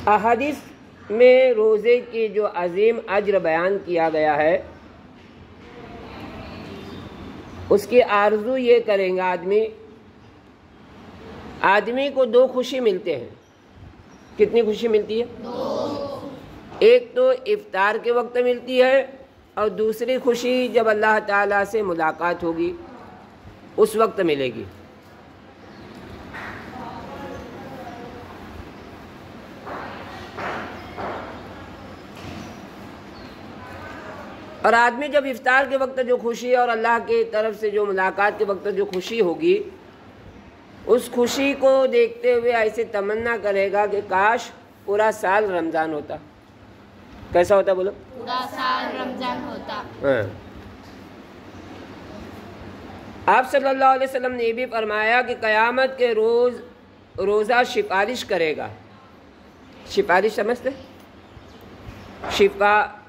احادیث میں روزے کی جو عظیم اجر بیان کیا گیا ہے اس کی آرزو یہ کریں گا آدمی کو دو خوشی ملتے ہیں. کتنی خوشی ملتی ہے؟ ایک تو افطار کے وقت ملتی ہے اور دوسری خوشی جب اللہ تعالیٰ سے ملاقات ہوگی اس وقت ملے گی. اور آدمی جب افطار کے وقت جو خوشی اور اللہ کی طرف سے جو ملاقات کے وقت جو خوشی ہوگی اس خوشی کو دیکھتے ہوئے ایسے تمنا کرے گا کہ کاش پورا سال رمضان ہوتا. کیسا ہوتا بولو؟ پورا سال رمضان ہوتا. آپ صلی اللہ علیہ وسلم نے یہ بھی فرمایا کہ قیامت کے روز روزہ سفارش کرے گا. سفارش سمجھتے؟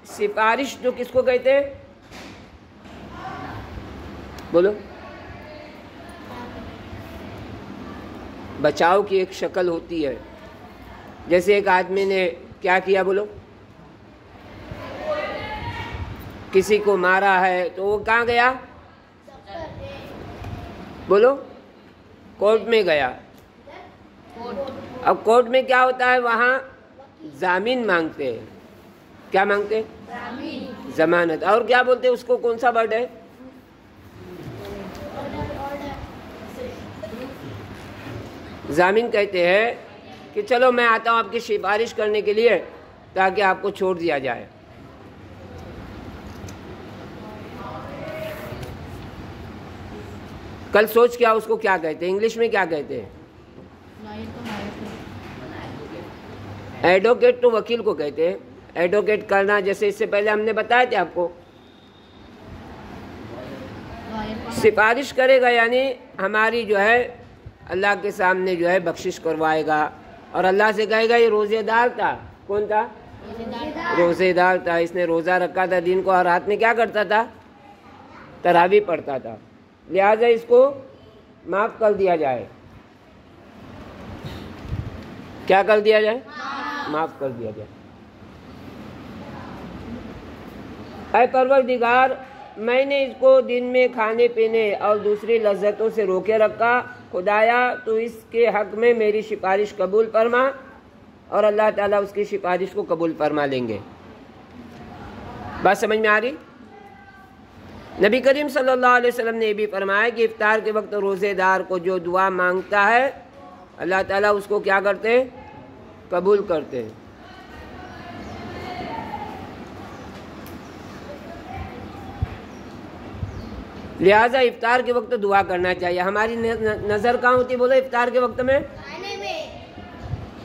سفارش جو کس کو کہتے ہیں؟ بولو. بچاؤ کی ایک شکل ہوتی ہے. جیسے ایک آدمی نے کیا کیا بولو؟ کسی کو مارا ہے تو وہ کہاں گیا؟ بولو. کورٹ میں گیا. اب کورٹ میں کیا ہوتا ہے؟ وہاں ضامین مانگتے ہیں. کیا مانگتے ہیں؟ ضمانت. اور کیا بولتے ہیں اس کو؟ کون سا ورڈ ہے؟ ضامین کہتے ہیں کہ چلو میں آتا ہوں آپ کی سفارش کرنے کے لیے تاکہ آپ کو چھوڑ دیا جائے. کل سوچ کیا اس کو کیا کہتے ہیں؟ انگلش میں کیا کہتے ہیں؟ ایڈوکیٹ تو وکیل کو کہتے ہیں. ایڈوکیٹ کرنا جیسے اس سے پہلے ہم نے بتایا تھا آپ کو. سفارش کرے گا یعنی ہماری جو ہے اللہ کے سامنے جو ہے بخشش کروائے گا اور اللہ سے کہے گا یہ روزے دار تھا. کون تھا؟ روزے دار تھا. اس نے روزہ رکھا تھا دن کو اور رات میں کیا کرتا تھا؟ تراویح پڑھتا تھا. لہذا اس کو معاف کر دیا جائے. کیا کر دیا جائے؟ معاف کر دیا جائے. اے پروردگار میں نے اس کو دن میں کھانے پینے اور دوسری لذتوں سے روکے رکھا. خدایا تو اس کے حق میں میری سفارش قبول فرما. اور اللہ تعالیٰ اس کی سفارش کو قبول فرما لیں گے. بات سمجھ میں آ رہی؟ نبی کریم صلی اللہ علیہ وسلم نے یہ بھی فرمایا کہ افطار کے وقت روزے دار کو جو دعا مانگتا ہے اللہ تعالیٰ اس کو کیا کرتے ہیں؟ قبول کرتے ہیں. لہٰذا افطار کے وقت دعا کرنا چاہیے. ہماری نظر کہاں ہوتی ہے بولو افطار کے وقت میں؟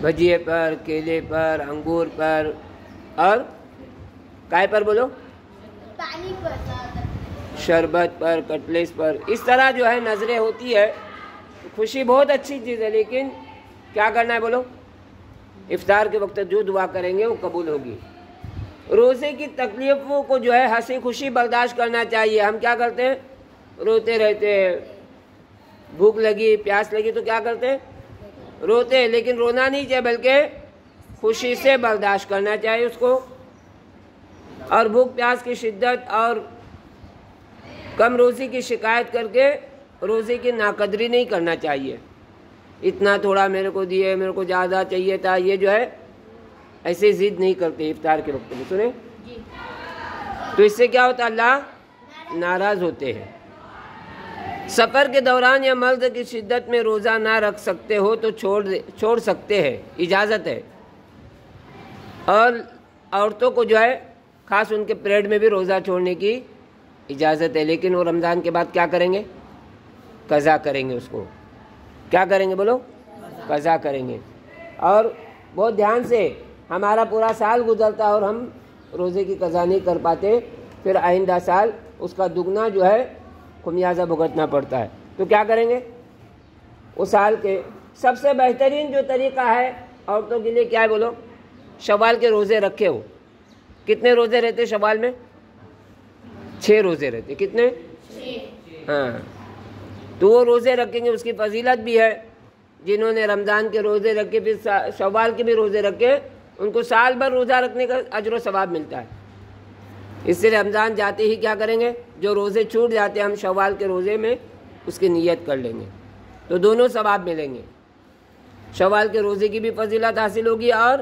بھجیے پر، کیلے پر، انگور پر اور کائے پر بولو؟ پانی پر، شربت پر، کٹلیس پر. اس طرح جو ہے نظریں ہوتی ہے. خوشی بہت اچھی چیز ہے لیکن کیا کرنا ہے بولو؟ افطار کے وقت جو دعا کریں گے وہ قبول ہوگی. روزے کی تکلیفوں کو جو ہے ہنسی خوشی برداشت کرنا چاہیے. ہم کیا کرتے ہیں؟ روتے رہتے ہیں. بھوک لگی، پیاس لگی تو کیا کرتے ہیں؟ روتے ہیں. لیکن رونا نہیں چاہیے بلکہ خوشی سے برداشت کرنا چاہیے اس کو. اور بھوک پیاس کی شدت اور کم روزی کی شکایت کر کے روزے کی ناقدری نہیں کرنا چاہیے. اتنا تھوڑا میرے کو دیے، میرے کو زیادہ چاہیے تھا، یہ جو ہے ایسے ضد نہیں کرتے افطار کے وقت میں. سنیں تو اس سے کیا ہوتا ہے؟ اللہ ناراض ہوتے ہیں. سفر کے دوران یا مرض کی شدت میں روزہ نہ رکھ سکتے ہو تو چھوڑ سکتے ہیں، اجازت ہے. اور عورتوں کو جو ہے خاص ان کے پیریڈ میں بھی روزہ چھوڑنے کی اجازت ہے. لیکن وہ رمضان کے بعد کیا کریں گے؟ قضا کریں گے. اس کو کیا کریں گے بولو؟ قضا کریں گے. اور بہت دھیان سے ہمارا پورا سال گزرتا ہے اور ہم روزے کی قضا نہیں کر پاتے، پھر آئندہ سال اس کا دگنا جو ہے خمیازہ بھگتنا پڑتا ہے. تو کیا کریں گے؟ اس سال کے سب سے بہترین جو طریقہ ہے عورتوں کے لیے کیا ہے بولو؟ شوال کے روزے رکھے ہو. کتنے روزے رہتے شوال میں؟ 6 روزے رہتے. کتنے؟ 6. ہاں تو وہ روزے رکھیں گے. اس کی فضیلت بھی ہے. جنہوں نے رمضان کے روزے رکھے پھر شوال کے بھی روزے رکھے ان کو سال بھر روزہ رکھنے کا اجر و ثواب ملتا ہے۔ اس سے رمضان جاتے ہی کیا کریں گے، جو روزے چھوٹ جاتے ہیں ہم شوال کے روزے میں اس کی نیت کر لیں گے تو دونوں ثواب ملیں گے، شوال کے روزے کی بھی فضیلت حاصل ہوگی، اور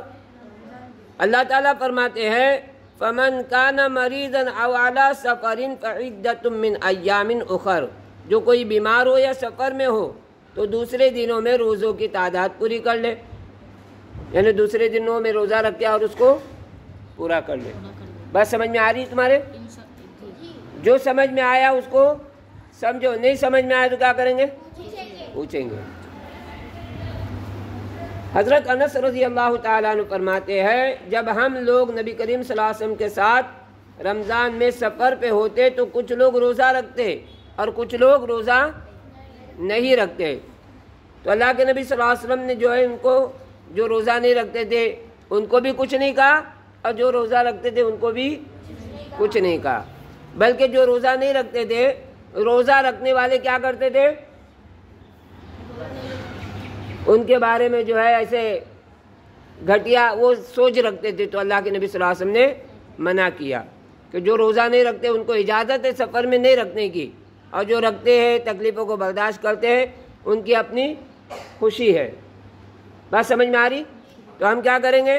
اللہ تعالیٰ فرماتے ہیں فمن کان مریضا او علی سفر فعدۃ من ایام اخر، جو کوئی بیمار ہو یا سفر میں ہو تو دوسرے دنوں میں روزوں کی تعداد پوری کر لے، یعنی دوسرے دنوں میں روزہ رکھے اور اس کو پورا کر لے۔ بس سمجھ میں آ رہی تمہارے؟ جو سمجھ میں آیا اس کو سمجھو، نہیں سمجھ میں آیا تو کیا کریں گے، پوچھیں گے۔ حضرت انس رضی اللہ تعالیٰ عنہ فرماتے ہیں جب ہم لوگ نبی کریم صلی اللہ علیہ وسلم کے ساتھ رمضان میں سفر پہ ہوتے تو کچھ لوگ روزہ رکھتے اور کچھ لوگ روزہ نہیں رکھتے، تو اللہ کے نبی صلی اللہ علیہ وسلم نے جو ہے ان کو جو روزہ نہیں رکھتے تھے ان کو بھی کچھ نہیں کہا، اور جو روزہ رکھتے تھے ان کو بھی کچھ نہیں کہا، بلکہ جو روزہ نہیں رکھتے تھے روزہ رکھنے والے کیا کرتے تھے، ان کے بارے میں جو ہے ایسے گھٹیا وہ سوچ رکھتے تھے، تو اللہ کے نبی صلی اللہ علیہ وسلم نے منع کیا کہ جو روزہ نہیں رکھتے ان کو اجازت ہے سفر میں نہیں رکھنے کی، اور جو رکھتے ہیں تکلیفوں کو برداشت کرتے ہیں ان کی اپنی خوشی ہے۔ بات سمجھ میں آ رہی؟ تو ہم کیا کریں گے،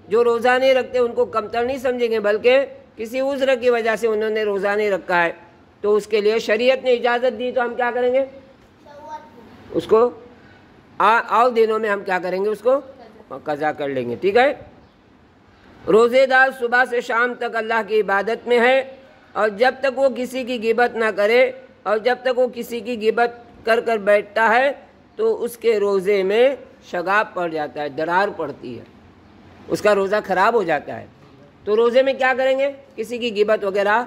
جو روزہ نہیں رکھتے ان کو کمتر نہیں سمجھیں گے، بلکہ کسی عذر کی وجہ سے انہوں نے روزہ نہیں رکھا ہے تو اس کے لیے شریعت نے اجازت دی، تو ہم کیا کریں گے، اس کو اور دنوں میں ہم کیا کریں گے، اس کو قضا کر لیں گے، ٹھیک ہے۔ روزے دار صبح سے شام تک اللہ کی عبادت میں ہے، اور جب تک وہ کسی کی غیبت نہ کرے اور جب تک وہ کسی کی غیبت کر کر بیٹھتا ہے تو اس کے روزے میں شگاف پڑ جاتا ہے، درار پڑتی ہے، اس کا روزہ خراب ہو جاتا ہے۔ تو روزے میں کیا کریں گے، کسی کی غیبت وغیرہ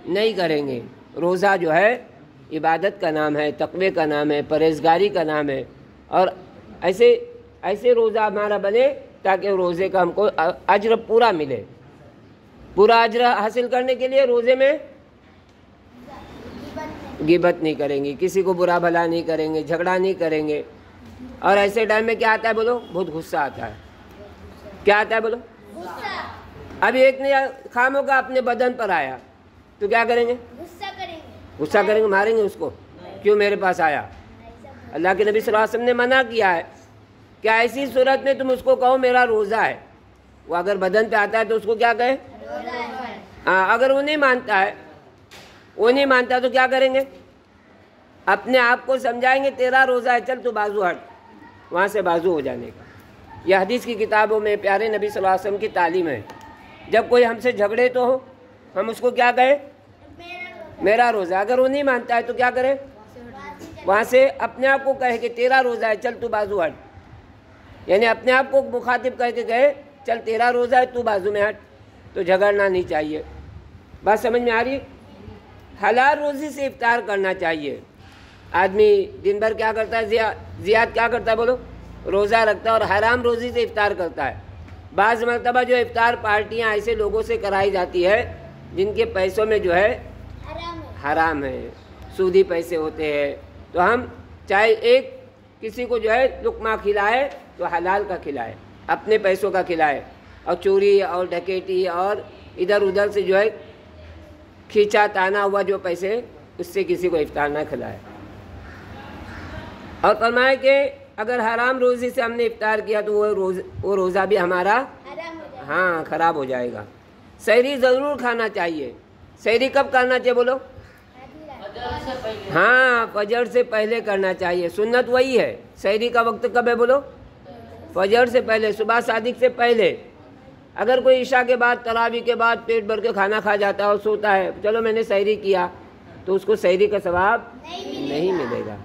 نہیں کریں گے۔ روزہ جو ہے عبادت کا نام ہے، تقوی کا نام ہے، پرہیزگاری کا نام ہے، اور ایسے روزہ ہمارا بنے تاکہ روزے کا ہم کو اجر پورا ملے۔ پورا اجر حاصل کرنے کے لیے روزے میں غیبت نہیں کریں گے، کسی کو برا بھلا نہیں کریں گے، جھگڑا نہیں کریں گے، اور ایسے ٹائم میں کیا آتا ہے بولو، بہت غصہ آتا ہے۔ کیا آتا ہے بولو؟ ابھی ایک نے خاموں کا اپنے بدن پر آیا تو کیا کریں گے، غصہ کریں گے، ماریں گے اس کو، کیوں میرے پاس آیا۔ اللہ کے نبی صلی اللہ علیہ وسلم نے منع کیا ہے کہ ایسی صورت میں تم اس کو کہو میرا روزہ ہے، وہ اگر بدن پہ آتا ہے تو اس کو کیا کہے، اگر وہ نہیں مانتا ہے، وہ نہیں مانتا تو کیا کریں گے، اپنے آپ کو سمجھائیں گے تیرا روزہ ہے، چل تو بازو ہٹ، وہاں سے بازو ہو جانے کا۔ یہ حدیث کی کتابوں میں پیارے نبی صلی اللہ علیہ وسلم کی تعلیم ہے۔ جب کوئی ہم سے جھگڑے تو ہو ہم اس کو کیا کہیں، میرا روزہ، اگر وہ نہیں مانتا ہے تو کیا کریں، وہاں سے اپنے آپ کو کہے کہ تیرا روزہ ہے، چل تو بازو ہٹ، یعنی اپنے آپ کو مخاطب کر کے کہے چل تیرا روزہ ہے تو بازو میں ہٹ، تو جھگڑنا نہیں چاہیے۔ بات سمجھ میں آ رہی؟ حلال روزی سے افطار کرنا چاہیے۔ آدمی دن بھر کیا کرتا ہے، زیاد کیا کرتا ہے بولو، روزہ رکھتا ہے اور حرام روزی سے افطار کرتا ہے۔ بعض مرتبہ جو افطار پارٹیاں ایسے لوگوں سے کرائی جاتی ہے جن کے پیسوں میں جو ہے حرام ہے، سودی پیسے ہوتے ہیں، تو ہم چاہے ایک کسی کو جو ہے لقمہ کھلائے تو حلال کا کھلائے، اپنے پیسوں کا کھلائے، اور چوری اور ڈکیٹی اور ادھر ادھر سے جو ہے کھینچا تانا ہوا جو پیسے، اس سے کسی کو افطار نہ کھلائے۔ اور فرمایا کہ اگر حرام روزی سے ہم نے افطار کیا تو وہ روزہ بھی ہمارا خراب ہو جائے گا۔ سحری ضرور کھانا چاہیے۔ سحری کب کرنا چاہیے بولو؟ فجر سے پہلے کرنا چاہیے، سنت وہی ہے۔ سحری کا وقت کب ہے بولو؟ فجر سے پہلے، صبح صادق سے پہلے۔ اگر کوئی عشاء کے بعد تراویح کے بعد پیٹ بھر کے کھانا کھا جاتا ہے اور سوتا ہے، چلو میں نے سحری کیا، تو اس کو سحری کا ثواب نہیں ملے گا۔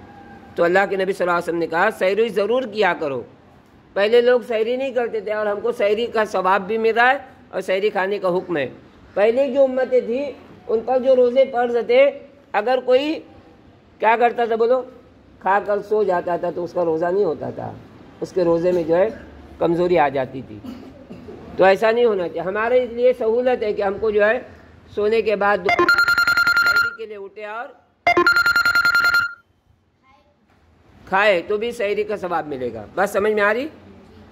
تو اللہ کے نبی صلی اللہ علیہ وسلم نے کہا سحری ضرور کیا کرو۔ پہلے لوگ سحری نہیں کرتے تھے اور ہم کو سحری کا ثواب بھی مل رہا ہے اور سحری کھانے کا حکم ہے۔ پہلے جو امتیں تھیں ان پر جو روزے فرض تھے، اگر کوئی کیا کرتا تھا بولو، کھا کر سو جاتا تھا تو اس کا روزہ نہیں ہوتا تھا، اس کے روزے میں جو ہے کمزوری آ جاتی تھی۔ تو ایسا نہیں ہونا چاہیے۔ ہمارے لیے سہولت ہے کہ ہم کو جو ہے سونے کے بعد سحری کے لیے اٹھے اور کھائے تو بھی سحری کا ثواب ملے گا۔ بس سمجھ میں آ رہی؟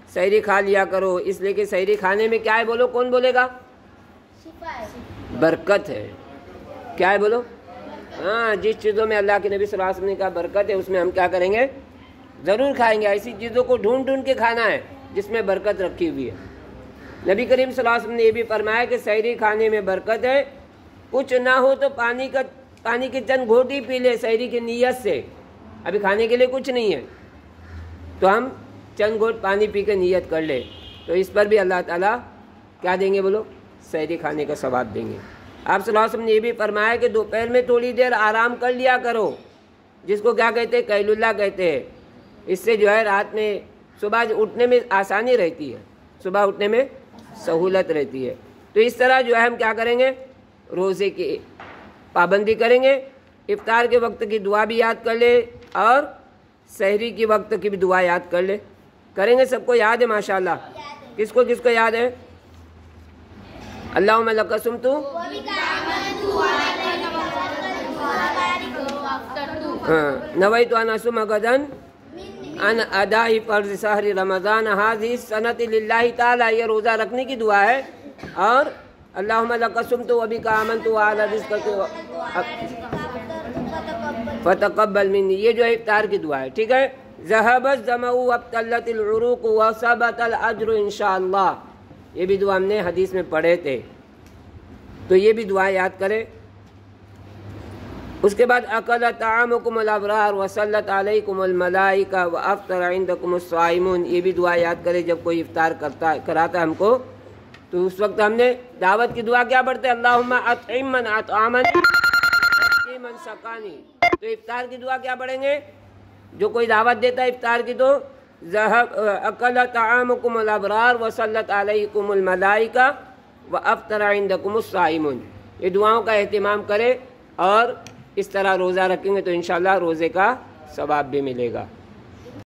سحری کھا لیا کرو، اس لیے کہ سحری کھانے میں کیا ہے بولو، کون بولے گا؟ برکت ہے۔ کیا ہے بولو؟ ہاں، جس چیزوں میں اللہ کے نبی صلی اللہ علیہ وسلم نے کہا برکت ہے، اس میں ہم کیا کریں گے؟ ضرور کھائیں گے۔ ایسی چیزوں کو ڈھونڈ ڈھونڈ کے کھانا ہے جس میں برکت رکھی ہوئی ہے۔ نبی کریم صلی اللہ علیہ وسلم نے یہ بھی فرمایا کہ سحری کھانے میں برکت ہے، کچھ نہ ہو تو پانی کی چند گھونٹ ہی پی لے سحری کی نیت سے، ابھی کھانے کے لیے کچھ نہیں ہے تو ہم چند گھونٹ پانی پی کے نیت کر لے، تو اس پر بھی اللہ تعالیٰ کیا دیں گے بولو؟ سحری کھانے کا ثواب دیں گے۔ آپ صلی اللہ علیہ وسلم نے یہ بھی فرمایا کہ دوپہر میں تھوڑی دیر آرام کر لیا کرو، جس کو کیا کہتے ہیں؟ قیل اللہ کہتے ہیں۔ اس سے جو ہے رات میں صبح اٹھنے میں آسانی رہتی ہے، صبح اٹھنے میں سہولت رہتی ہے۔ تو اس طرح جو ہے ہم کیا کریں گے؟ روزے کی پابندی کریں گے، افطار کے وقت کی دعا بھی یاد کر لے اور سحری کی وقت کی بھی دعا یاد کر لے۔ کریں گے؟ سب کو یاد ہے ماشاءاللہ؟ کس کو یاد ہے؟ اللہم لک صمت نویت ان اصوم غدا ان اداء فرض شہر رمضان هذه السنۃ للہ تعالی، یہ روزہ رکھنے کی دعا ہے۔ اور اللہم لک صمت وبک آمنت وعلی رزقک فتقبل منی، یہ جو ہے افطار کی دعا ہے، ٹھیک ہے؟ ذهب الظمأ وابتلت العروق وثبت الاجر انشاءاللہ، یہ بھی دعا ہم نے حدیث میں پڑھے تھے، تو یہ بھی دعا یاد کرے۔ اس کے بعد اکل طعامکم الابرار وصلت علیکم الملائکہ وافطر عندکم الصائمون، یہ بھی دعا یاد کرے جب کوئی افطار کراتا ہے ہم کو، تو اس وقت ہم نے دعوت کی دعا کیا پڑھتے ہیں؟ اللہم اطعم من اطعمنی واسقی من سقانی۔ تو افطار کی دعا کیا پڑھیں گے؟ جو کوئی دعوت دیتا ہے افطار کی تو اکل طعامکم الابرار وصلت علیکم الملائکہ وافطر عندکم الصائمون، یہ دعاؤں کا اہتمام کرے اور اس طرح روزہ رکھیں گے تو انشاءاللہ روزے کا ثواب بھی ملے گا۔